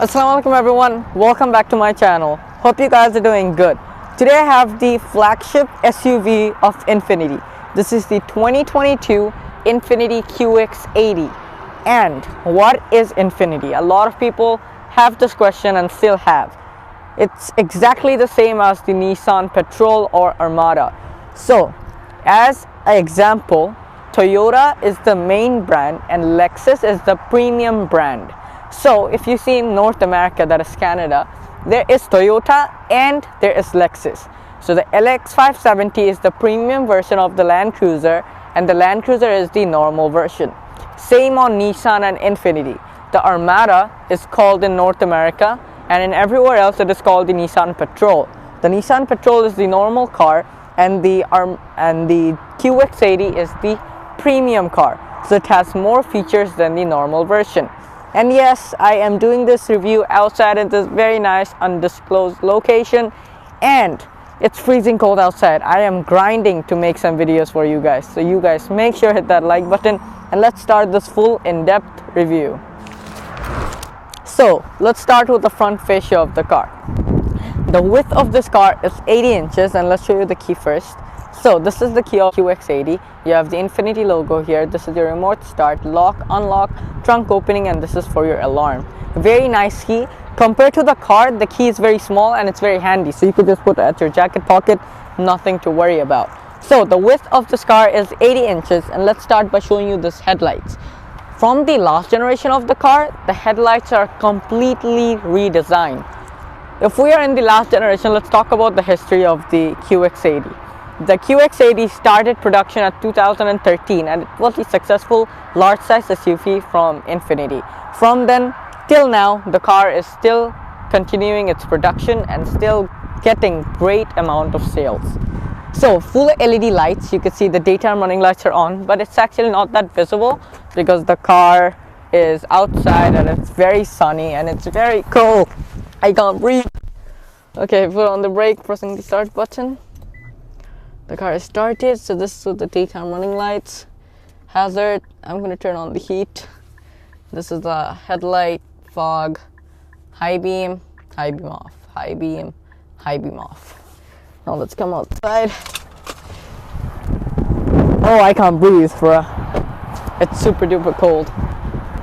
Assalamualaikum everyone, welcome back to my channel. Hope you guys are doing good. Today I have the flagship SUV of Infiniti. This is the 2022 Infiniti QX80. And what is Infiniti? A lot of people have this question and still have. It's exactly the same as the Nissan Patrol or Armada. So, as an example, Toyota is the main brand and Lexus is the premium brand. So if you see in North America, that is Canada, there is Toyota and there is Lexus. So the LX570 is the premium version of the Land Cruiser and the Land Cruiser is the normal version. Same on Nissan and Infiniti. The Armada is called in North America and in everywhere else it is called the Nissan Patrol. The Nissan Patrol is the normal car and the QX80 is the premium car. So it has more features than the normal version. And yes, I am doing this review outside at this very nice undisclosed location and it's freezing cold outside. I am grinding to make some videos for you guys. So you guys make sure hit that like button and let's start this full in-depth review. So let's start with the front fascia of the car. The width of this car is 80 inches and let's show you the key first. So this is the key of QX80. You have the Infiniti logo here. This is your remote start, lock, unlock, trunk opening, and this is for your alarm. Very nice key. Compared to the car, the key is very small and it's very handy. So you could just put it at your jacket pocket, nothing to worry about. So the width of this car is 80 inches and let's start by showing you this headlights. From the last generation of the car, the headlights are completely redesigned. If we are in the last generation, let's talk about the history of the QX80. The QX80 started production at 2013 and it was a successful large-size SUV from Infiniti. From then till now, the car is still continuing its production and still getting great amount of sales. So full LED lights, you can see the daytime running lights are on, but it's actually not that visible because the car is outside and it's very sunny and it's very cold. I can't breathe. Okay, put on the brake, pressing the start button. The car is started, so this is with the daytime running lights. Hazard, I'm going to turn on the heat. This is the headlight, fog, high beam off, high beam off. Now let's come outside. Oh, I can't breathe, bruh. It's super duper cold.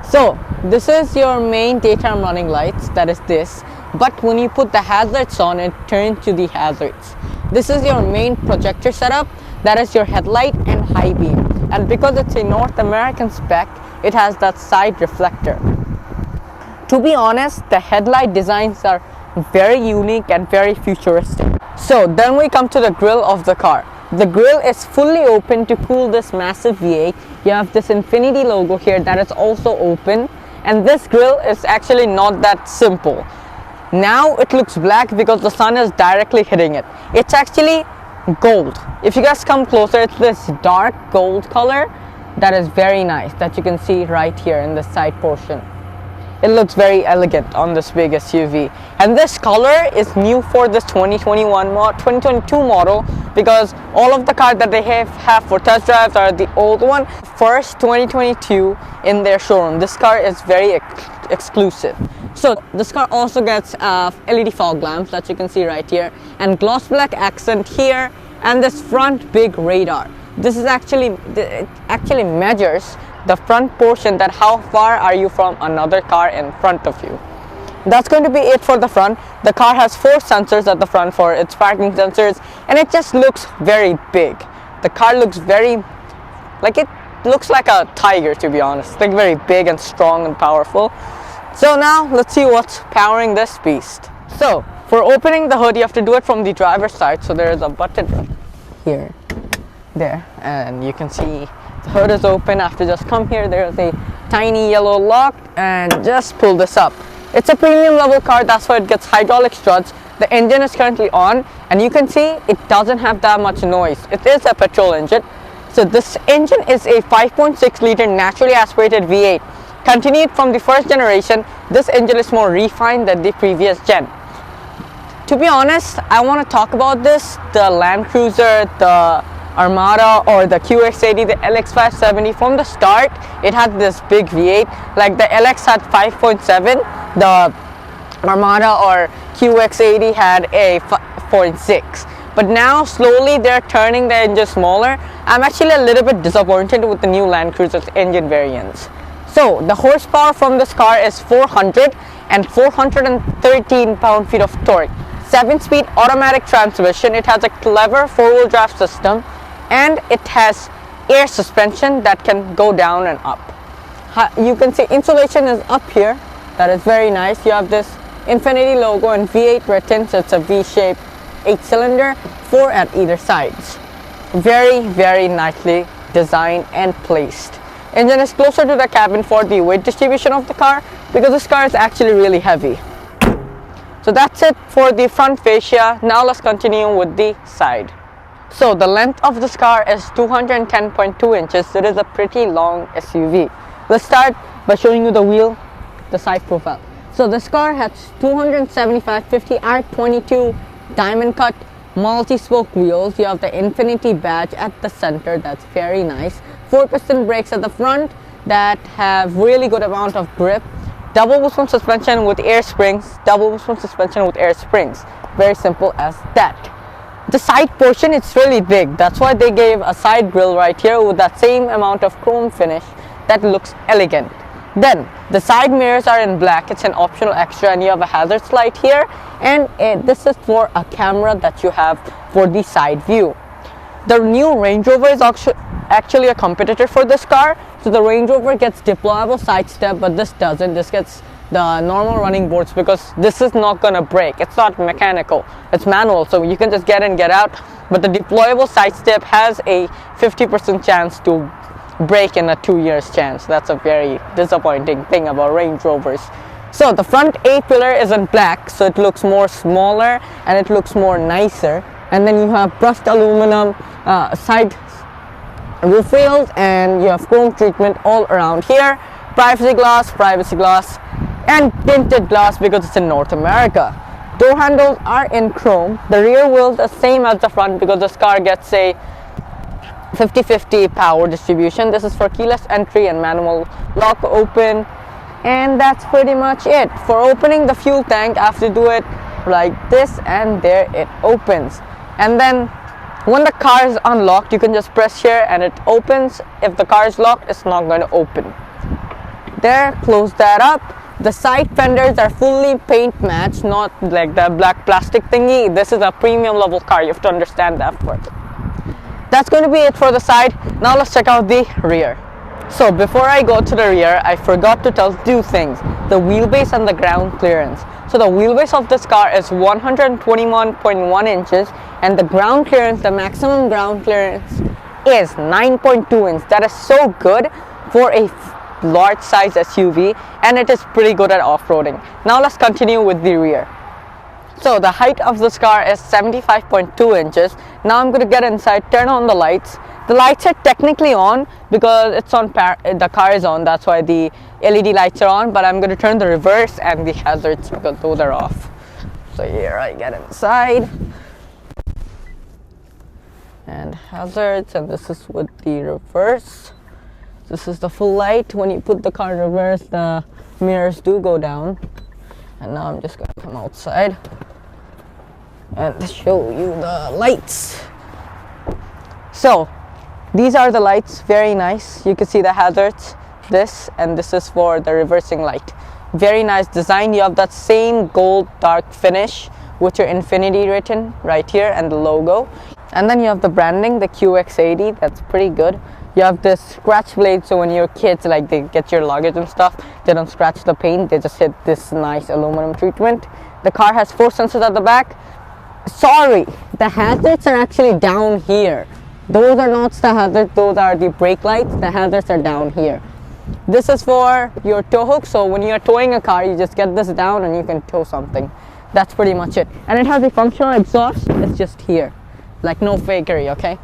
So, this is your main daytime running lights, that is this. But when you put the hazards on, it turns to the hazards. This is your main projector setup, that is your headlight and high beam. And because it's a North American spec, it has that side reflector. To be honest, the headlight designs are very unique and very futuristic. So then we come to the grille of the car. The grille is fully open to cool this massive V8. You have this Infiniti logo here that is also open. And this grille is actually not that simple. Now it looks black because the sun is directly hitting it. It's actually gold. If you guys come closer, it's this dark gold color that is very nice that you can see right here in the side portion. It looks very elegant on this big SUV. And this color is new for this 2022 model because all of the cars that they have for test drives are the old one. First 2022 in their showroom. This car is very exclusive. So this car also gets LED fog lamps that you can see right here and gloss black accent here and this front big radar. This is actually measures the front portion, that how far are you from another car in front of you. That's going to be it for the front. The car has 4 sensors at the front for its parking sensors and it just looks very big. The car looks very like a tiger, to be honest. Like very big and strong and powerful. So now let's see what's powering this beast. So for opening the hood, you have to do it from the driver's side. So there is a button here, there, and you can see the hood is open. I have to just come here. There's a tiny yellow lock and just pull this up. It's a premium level car, that's why it gets hydraulic struts. The engine is currently on and you can see it doesn't have that much noise. It is a petrol engine. So this engine is a 5.6 liter naturally aspirated V8. Continued from the first generation, this engine is more refined than the previous gen. To be honest, I want to talk about this, the Land Cruiser, the Armada or the QX80, the LX570. From the start, it had this big V8. Like the LX had 5.7, the Armada or QX80 had a 4.6, but now slowly they're turning the engine smaller. I'm actually a little bit disappointed with the new Land Cruiser's engine variants. So the horsepower from this car is 400 and 413 pound-feet of torque. 7-speed automatic transmission. It has a clever 4-wheel drive system, and it has air suspension that can go down and up. You can see insulation is up here. That is very nice. You have this INFINITI logo and V8 written, so it's a V-shaped 8-cylinder, 4 at either sides. Very, very nicely designed and placed. Engine is closer to the cabin for the weight distribution of the car, because this car is actually really heavy. So that's it for the front fascia. Now let's continue with the side. So the length of this car is 210.2 inches. So it is a pretty long SUV. Let's start by showing you the wheel, the side profile. So this car has 275/50 R22 diamond cut multi-spoke wheels. You have the INFINITI badge at the center. That's very nice. 4-piston brakes at the front that have really good amount of grip. Double wishbone suspension with air springs. Double wishbone suspension with air springs. Very simple as that. The side portion, it's really big. That's why they gave a side grille right here with that same amount of chrome finish that looks elegant. Then the side mirrors are in black. It's an optional extra, and you have a hazards light here, and this is for a camera that you have for the side view. The new Range Rover is actually a competitor for this car. So the Range Rover gets deployable side step, but this doesn't. This gets the normal running boards because this is not gonna break. It's not mechanical, it's manual, so you can just get in, get out. But the deployable side step has a 50% chance to break in a 2 years chance. That's a very disappointing thing about Range Rovers. So the front A-pillar is in black, so it looks more smaller and it looks more nicer. And then you have brushed aluminum side roof rails, and you have chrome treatment all around here. Privacy glass, and tinted glass because it's in North America. Door handles are in chrome. The rear wheels are same as the front because this car gets a 50/50 power distribution. This is for keyless entry and manual lock open, and that's pretty much it. For opening the fuel tank, I have to do it like this, and there it opens. And then when the car is unlocked, you can just press here and it opens. If the car is locked, it's not going to open. There, close that up. The side fenders are fully paint matched, not like the black plastic thingy. This is a premium level car, you have to understand that first. That's going to be it for the side. Now let's check out the rear. So before I go to the rear, I forgot to tell two things: the wheelbase and the ground clearance. So the wheelbase of this car is 121.1 inches, and the ground clearance, the maximum ground clearance, is 9.2 inches. That is so good for a large size SUV, and it is pretty good at off-roading. Now let's continue with the rear. So the height of this car is 75.2 inches. Now I'm going to get inside, turn on the lights. The lights are technically on because it's on the car is on, that's why the LED lights are on, but I'm going to turn the reverse and the hazards because those are off. So here I get inside, and hazards, and this is with the reverse. This is the full light. When you put the car in reverse, the mirrors do go down. And now I'm just going to come outside and show you the lights. So these are the lights, very nice. You can see the hazards, this, and this is for the reversing light. Very nice design. You have that same gold dark finish with your INFINITI written right here and the logo. And then you have the branding, the QX80, that's pretty good. You have this scratch blade, so when your kids, like, they get your luggage and stuff, they don't scratch the paint, they just hit this nice aluminum treatment. The car has 4 sensors at the back. Sorry, the hazards are actually down here. Those are not the hazards, those are the brake lights. The hazards are down here. This is for your tow hook, so when you're towing a car, you just get this down and you can tow something. That's pretty much it. And it has a functional exhaust, it's just here. Like, no fakery, okay?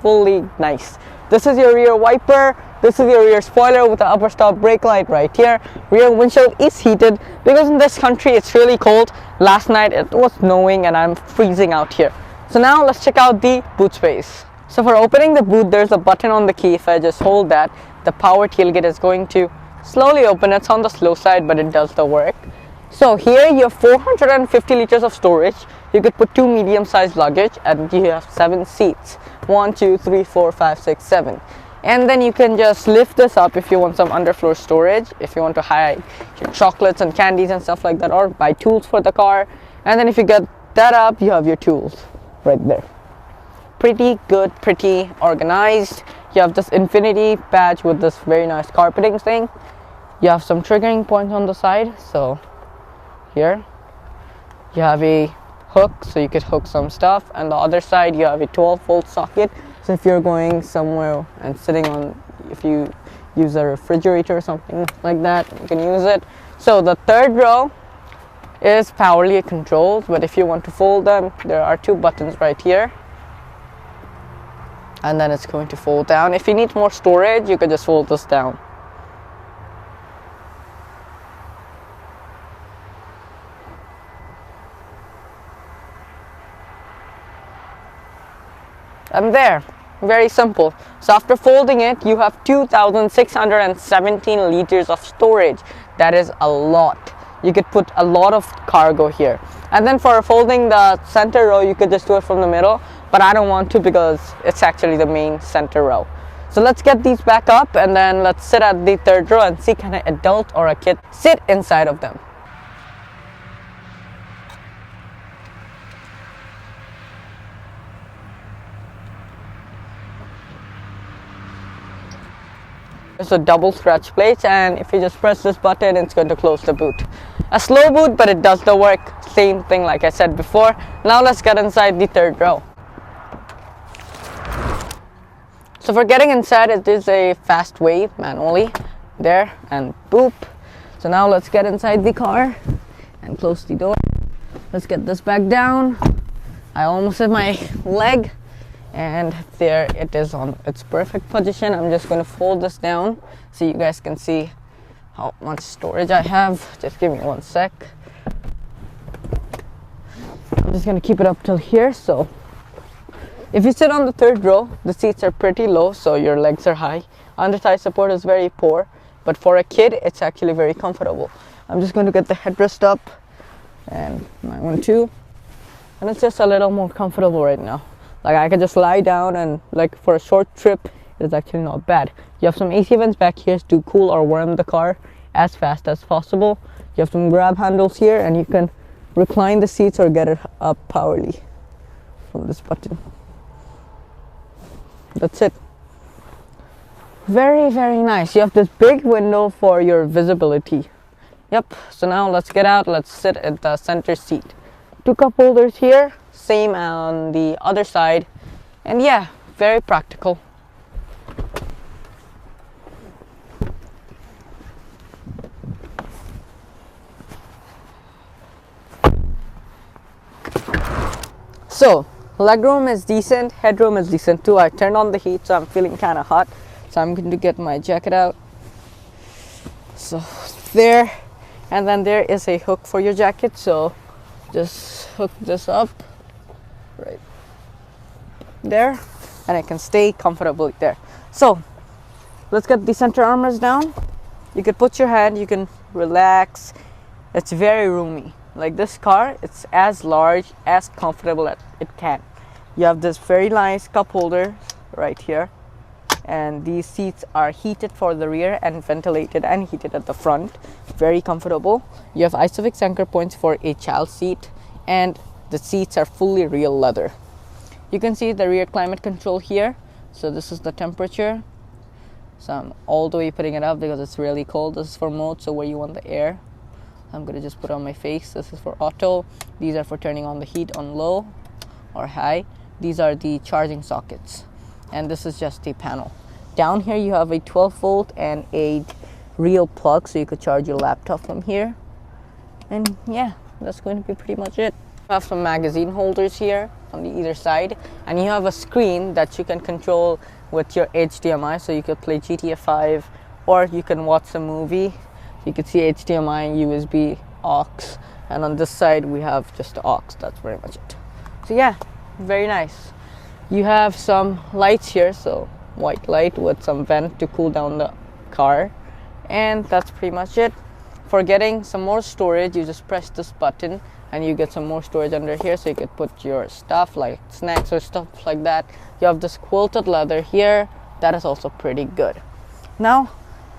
Fully nice. This is your rear wiper. This is your rear spoiler with the upper stop brake light right here. Rear windshield is heated because in this country it's really cold. Last night it was snowing and I'm freezing out here. So now let's check out the boot space. So for opening the boot, there's a button on the key. If I just hold that, the power tailgate is going to slowly open. It's on the slow side, but it does the work. So here you have 450 liters of storage. You could put 2 medium-sized luggage, and you have 7 seats. 1, 2, 3, 4, 5, 6, 7. And then you can just lift this up if you want some underfloor storage, if you want to hide your chocolates and candies and stuff like that, or buy tools for the car. And then if you get that up, you have your tools right there. Pretty good, pretty organized. You have this INFINITI badge with this very nice carpeting thing. You have some triggering points on the side. So here you have a hook, so you could hook some stuff, and the other side you have a 12-volt socket. So if you're going somewhere and sitting on, if you use a refrigerator or something like that, you can use it. So the third row is powerly controlled, but if you want to fold them, there are 2 buttons right here, and then it's going to fold down. If you need more storage, you could just fold this down. And there, very simple. So after folding it, you have 2,617 liters of storage. That is a lot. You could put a lot of cargo here. And then for folding the center row, you could just do it from the middle, but I don't want to because it's actually the main center row. So let's get these back up, and then let's sit at the third row and see can an adult or a kid sit inside of them. It's a double scratch plate, and if you just press this button, it's going to close the boot. A slow boot, but it does the work. Same thing like I said before. Now let's get inside the third row. So for getting inside, it is a fast way manually. There, and boop. So now let's get inside the car and close the door. Let's get this back down. I almost hit my leg. And there it is on its perfect position. I'm just going to fold this down so you guys can see how much storage I have. Just give me 1 sec. I'm just going to keep it up till here. So if you sit on the third row, the seats are pretty low, so your legs are high. Under thigh support is very poor, but for a kid it's actually very comfortable. I'm just going to get the headrest up, and my 1 too, and it's just a little more comfortable right now. Like I can just lie down, and like for a short trip, it's actually not bad. You have some AC vents back here to cool or warm the car as fast as possible. You have some grab handles here, and you can recline the seats or get it up powerly from this button. That's it. Very, very nice. You have this big window for your visibility. Yep. So now let's get out. Let's sit at the center seat. 2 cup holders here. Same on the other side, and yeah, very practical. So legroom is decent, headroom is decent too. I turned on the heat, so I'm feeling kind of hot, so I'm going to get my jacket out. So there, and then there is a hook for your jacket, so just hook this up right there, and it can stay comfortably there. So let's get the center armrest down. You could put your hand, you can relax. It's very roomy. Like this car, it's as large, as comfortable as it can. You have this very nice cup holder right here, and these seats are heated for the rear and ventilated and heated at the front. Very comfortable. You have isofix anchor points for a child seat, and the seats are fully real leather. You can see the rear climate control here. So this is the temperature. So I'm all the way putting it up because it's really cold. This is for mode, so where you want the air. I'm going to just put on my face. This is for auto. These are for turning on the heat on low or high. These are the charging sockets, and this is just the panel. Down here you have a 12-volt and a real plug, so you could charge your laptop from here. And yeah, that's going to be pretty much it. You have some magazine holders here on the either side, and you have a screen that you can control with your HDMI, so you could play GTA 5 or you can watch a movie. You can see HDMI, USB, aux, and on this side we have just the aux. That's very much it. So yeah, very nice. You have some lights here, so white light with some vent to cool down the car, and that's pretty much it. For getting some more storage, you just press this button and you get some more storage under here, so you could put your stuff like snacks or stuff like that. You have this quilted leather here, that is also pretty good. Now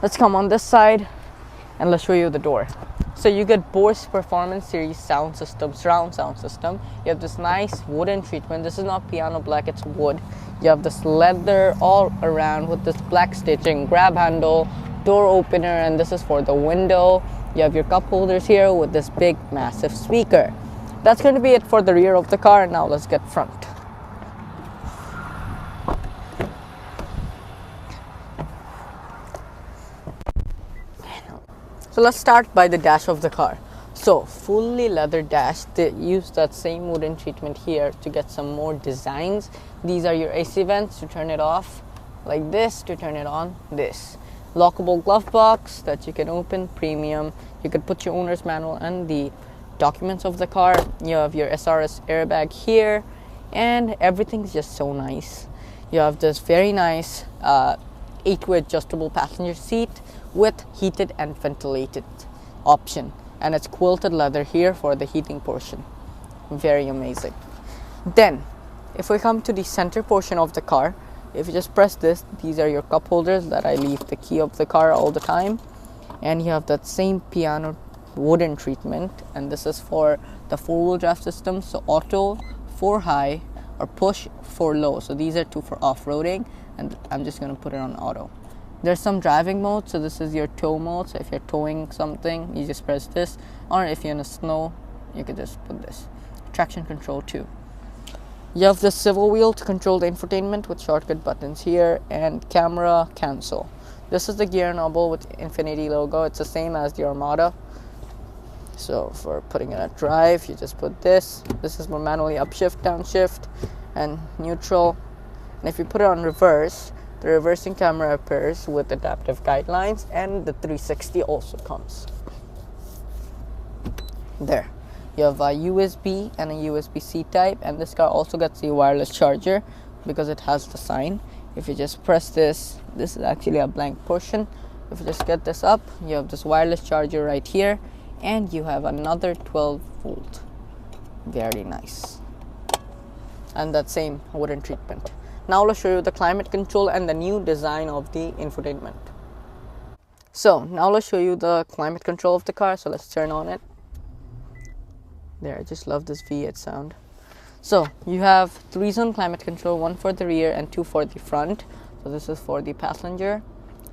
let's come on this side and let's show you the door. So you get Bose Performance Series sound system, surround sound system. You have this nice wooden treatment. This is not piano black, it's wood. You have this leather all around with this black stitching, grab handle, door opener, and this is for the window. You have your cup holders here with this big massive speaker. That's going to be it for the rear of the car. Now let's get front. So let's start by the dash of the car. So fully leather dash, they use that same wooden treatment here to get some more designs. These are your AC vents to turn it off like this, to turn it on this. Lockable glove box that you can open, premium. You could put your owner's manual and the documents of the car. You have your SRS airbag here, and everything's just so nice. You have this very nice 8-way adjustable passenger seat with heated and ventilated option, and it's quilted leather here for the heating portion. Very amazing. Then if we come to the center portion of the car, if you just press this, these are your cup holders that I leave the key of the car all the time, and you have that same piano wooden treatment, and this is for the 4-wheel drive system, so auto, 4 high, or push, 4 low. So these are 2 for off-roading, and I'm just going to put it on auto. There's some driving mode, so this is your tow mode. So if you're towing something, you just press this, or if you're in the snow, you could just put this. Traction control too. You have the swivel wheel to control the infotainment with shortcut buttons here, and camera cancel. This is the gear knob with INFINITI logo. It's the same as the Armada. So for putting it at drive, you just put this. This is more manually upshift, downshift, and neutral. And if you put it on reverse, the reversing camera appears with adaptive guidelines, and the 360 also comes. There. You have a USB and a USB-C type, and this car also gets a wireless charger because it has the sign. If you just press this, this is actually a blank portion. If you just get this up, you have this wireless charger right here, and you have another 12 volt. Very nice. And that same wooden treatment. Now let's show you the climate control and the new design of the infotainment. So now let's show you the climate control of the car. So let's turn on it. There, I just love this V8 sound. So you have 3-zone climate control, 1 for the rear and 2 for the front. So this is for the passenger,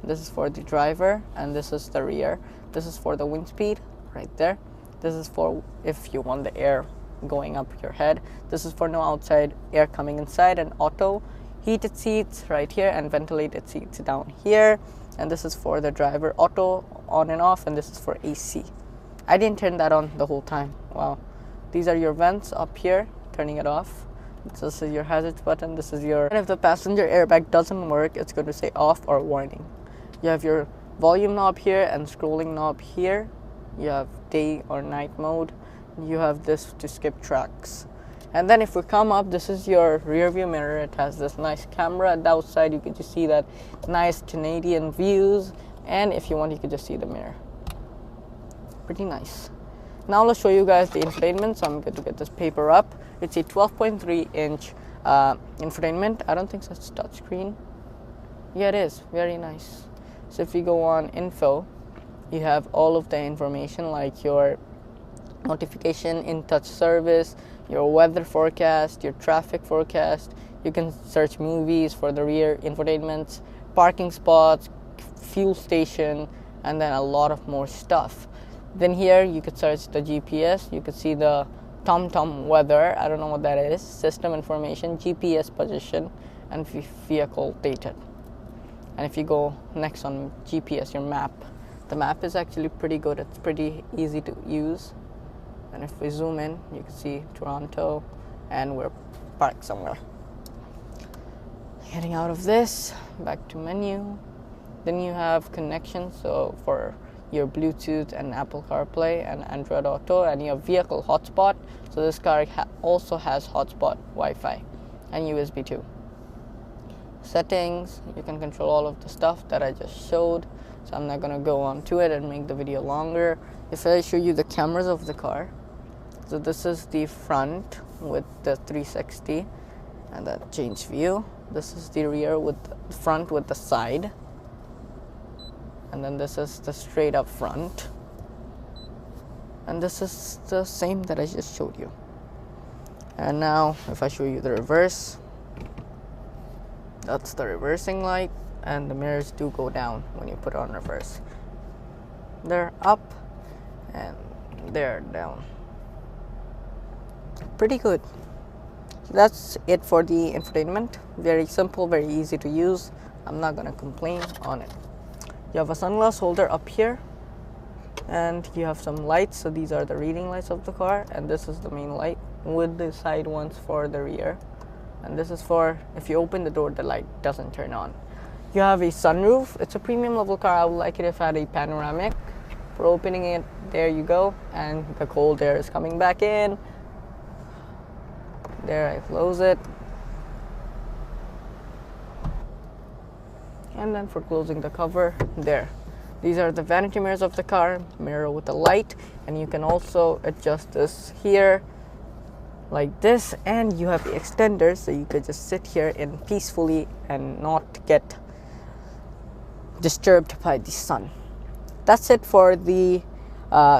this is for the driver, and this is the rear. This is for the wind speed right there. This is for if you want the air going up your head. This is for no outside air coming inside, and auto. Heated seats right here and ventilated seats down here. And this is for the driver, auto on and off, and this is for AC. I didn't turn that on the whole time. Wow. These are your vents up here, turning it off. This is your hazards button. This is your, and if the passenger airbag doesn't work, it's going to say off or warning. You have your volume knob here and scrolling knob here. You have day or night mode. You have this to skip tracks. And then if we come up, this is your rear view mirror. It has this nice camera at the outside. You can just see that nice Canadian views, and if you want, you could just see the mirror. Pretty nice. Now let's show you guys the infotainment. So I'm going to get this paper up. It's a 12.3 inch infotainment. I don't think so, it's touchscreen. Yeah, it is. Very nice. So if you go on info, you have all of the information like your notification, in-touch service, your weather forecast, your traffic forecast. You can search movies for the rear infotainments, parking spots, fuel station, and then a lot of more stuff. Then here you could search the GPS. You could see the TomTom weather. I don't know what that is. System information, GPS position, and vehicle data. And if you go next on GPS, your map, the map is actually pretty good. It's pretty easy to use. And if we zoom in, you can see Toronto, and we're parked somewhere. Getting out of this, back to menu. Then you have connections, so for your Bluetooth and Apple CarPlay and Android Auto, and your vehicle hotspot. So this car also has hotspot Wi-Fi and USB 2. Settings, you can control all of the stuff that I just showed. so I'm not gonna go on to it and make the video longer. If I show you the cameras of the car, so this is the front with the 360 and the change view. This is the rear with the front with the side, and then this is the straight up front, and this is the same that I just showed you. And now if I show you the reverse, that's the reversing light, and the mirrors do go down when you put it on reverse. They're up and they're down. Pretty good. So that's it for the infotainment. Very simple, very easy to use. I'm not gonna complain on it. You have a sunglass holder up here, and you have some lights. So these are the reading lights of the car, and this is the main light with the side ones for the rear. And this is for if you open the door, the light doesn't turn on. You have a sunroof. It's a premium level car. I would like it if it had a panoramic. For opening it, there you go, and the cold air is coming back in. There, I close it. And then for closing the cover, there. These are the vanity mirrors of the car, mirror with a light, and you can also adjust this here like this, and you have the extender, so you could just sit here in peacefully and not get disturbed by the sun. That's it for the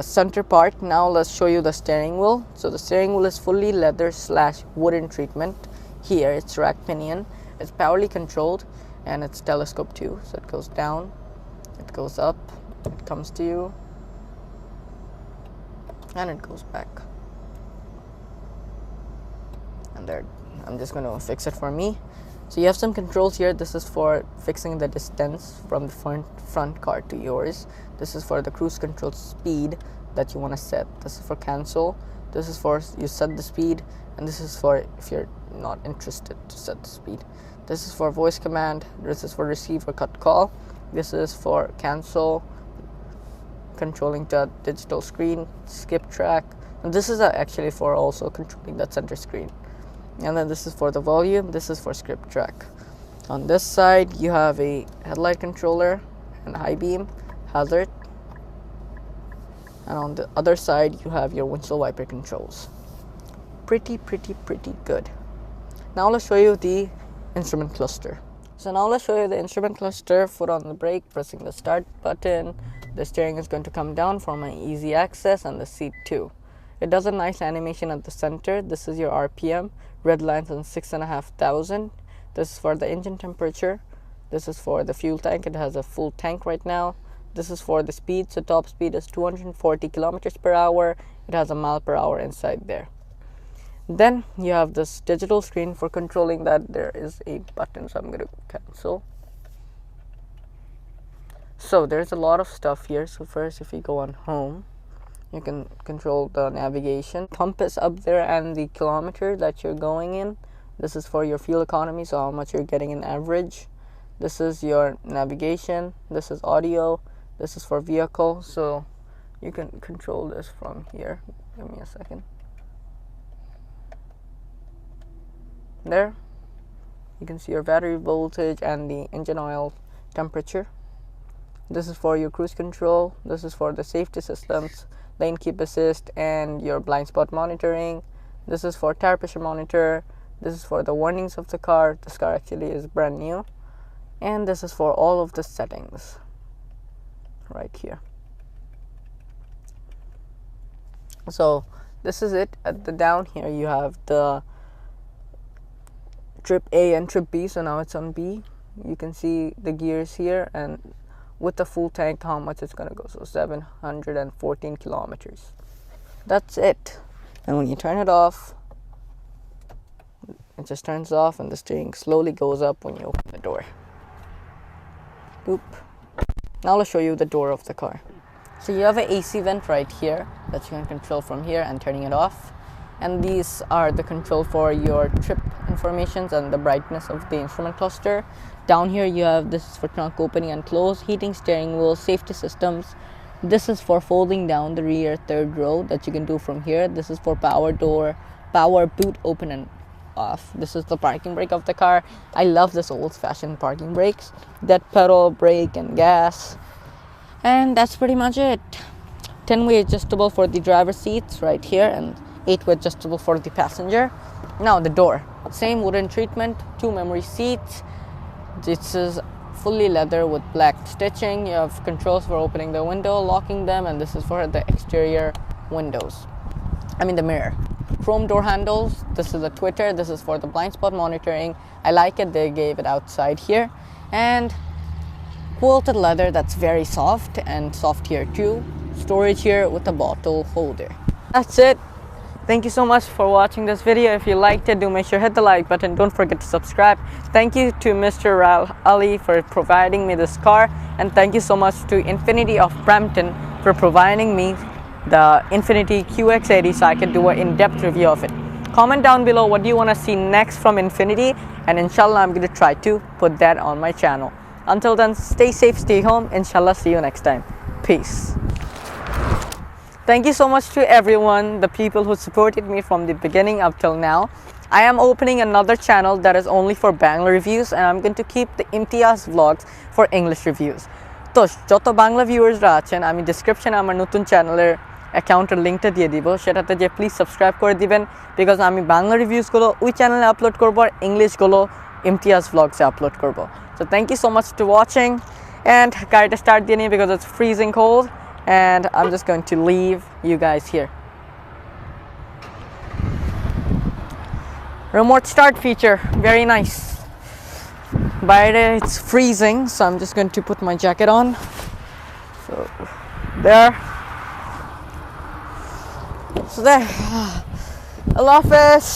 center part. Now let's show you the steering wheel. So the steering wheel is fully leather / wooden treatment. Here it's rack pinion. It's powerly controlled, and it's telescope too. So it goes down, it goes up, it comes to you, and it goes back. And there, I'm just going to fix it for me. So you have some controls here. This is for fixing the distance from the front car to yours. This is for the cruise control speed that you want to set. This is for cancel. This is for you set the speed, and this is for if you're not interested to set the speed. This is for voice command. This is for receive or cut call. This is for cancel, controlling the digital screen, skip track, and this is actually for also controlling that center screen. And then this is for the volume. This is for skip track. On this side you have a headlight controller and high beam, hazard, and on the other side you have your windshield wiper controls. Pretty good. Now let's show you the instrument cluster. So now let's show you the instrument cluster. Foot on the brake, pressing the start button. The steering is going to come down for my easy access, and the seat too. It does a nice animation at the center. This is your RPM, red lines on 6,500. This is for the engine temperature. This is for the fuel tank. It has a full tank right now. This is for the speed. So top speed is 240 kilometers per hour. It has a mile per hour inside there. Then you have this digital screen for controlling that. There is a button, so I'm going to cancel. So there's a lot of stuff here. So first, if you go on home, you can control the navigation, compass up there, and the kilometer that you're going in. This is for your fuel economy, so how much you're getting in average. This is your navigation. This is audio. This is for vehicle, so you can control this from here. Give me a second. There you can see your battery voltage and the engine oil temperature. This is for your cruise control. This is for the safety systems, lane keep assist, and your blind spot monitoring. This is for tire pressure monitor. This is for the warnings of the car. This car actually is brand new. And this is for all of the settings right here. So this is it. At the down here you have the trip A and trip B. So now it's on B. You can see the gears here, and with the full tank how much it's going to go. So 714 kilometers. That's it. And when you turn it off, it just turns off, and the steering slowly goes up when you open the door. Boop. Now I'll show you the door of the car. So you have an AC vent right here that you can control from here and turning it off. And these are the control for your trip informations and the brightness of the instrument cluster. Down here you have this is for trunk opening and close, heating steering wheel, safety systems. This is for folding down the rear third row that you can do from here. This is for power door, power boot open and off. This is the parking brake of the car. I love this old-fashioned parking brakes. That pedal, brake, and gas. And that's pretty much it. 10-way adjustable for the driver seats right here, and 8-way adjustable for the passenger. Now the door, same wooden treatment, 2 memory seats. This is fully leather with black stitching. You have controls for opening the window, locking them, and this is for the exterior windows. The mirror. Chrome door handles. This is a tweeter. This is for the blind spot monitoring. I like it. They gave it outside here. And quilted leather that's very soft, and soft here too. Storage here with a bottle holder. That's it. Thank you so much for watching this video. If you liked it, do make sure to hit the like button. Don't forget to subscribe. Thank you to Mr. Ali for providing me this car, and thank you so much to Infiniti of Brampton for providing me the Infiniti QX80 so I could do an in-depth review of it. Comment down below what do you want to see next from Infiniti, and inshallah I'm going to try to put that on my channel. Until then, stay safe, stay home. Inshallah, see you next time. Peace. Thank you so much to everyone, the people who supported me from the beginning up till now. I am opening another channel that is only for Bangla reviews, and I'm going to keep the Imtiaz vlogs for English reviews. তো যত বাংলা ভিউয়ার্সরা আছেন, আমি ডেসক্রিপশনে আমার নতুন চ্যানেলের অ্যাকাউন্টের লিঙ্কটা দিয়ে দিব, সেটাতে যে প্লিজ সাবস্ক্রাইব করে দিবেন, বিকজ আমি বাংলা রিভিউসগুলো ওই চ্যানেলে আপলোড করব আর ইংলিশগুলো ইমতিয়াজ ভ্লগসে আপলোড করব. So thank you so much for watching, and গাড়িটা স্টার্ট দিয়ে নিই because it's freezing cold, and I'm just going to leave you guys here. Remote start feature, very nice. But it's freezing, so I'm just going to put my jacket on. So there. So there. Allah Hafiz.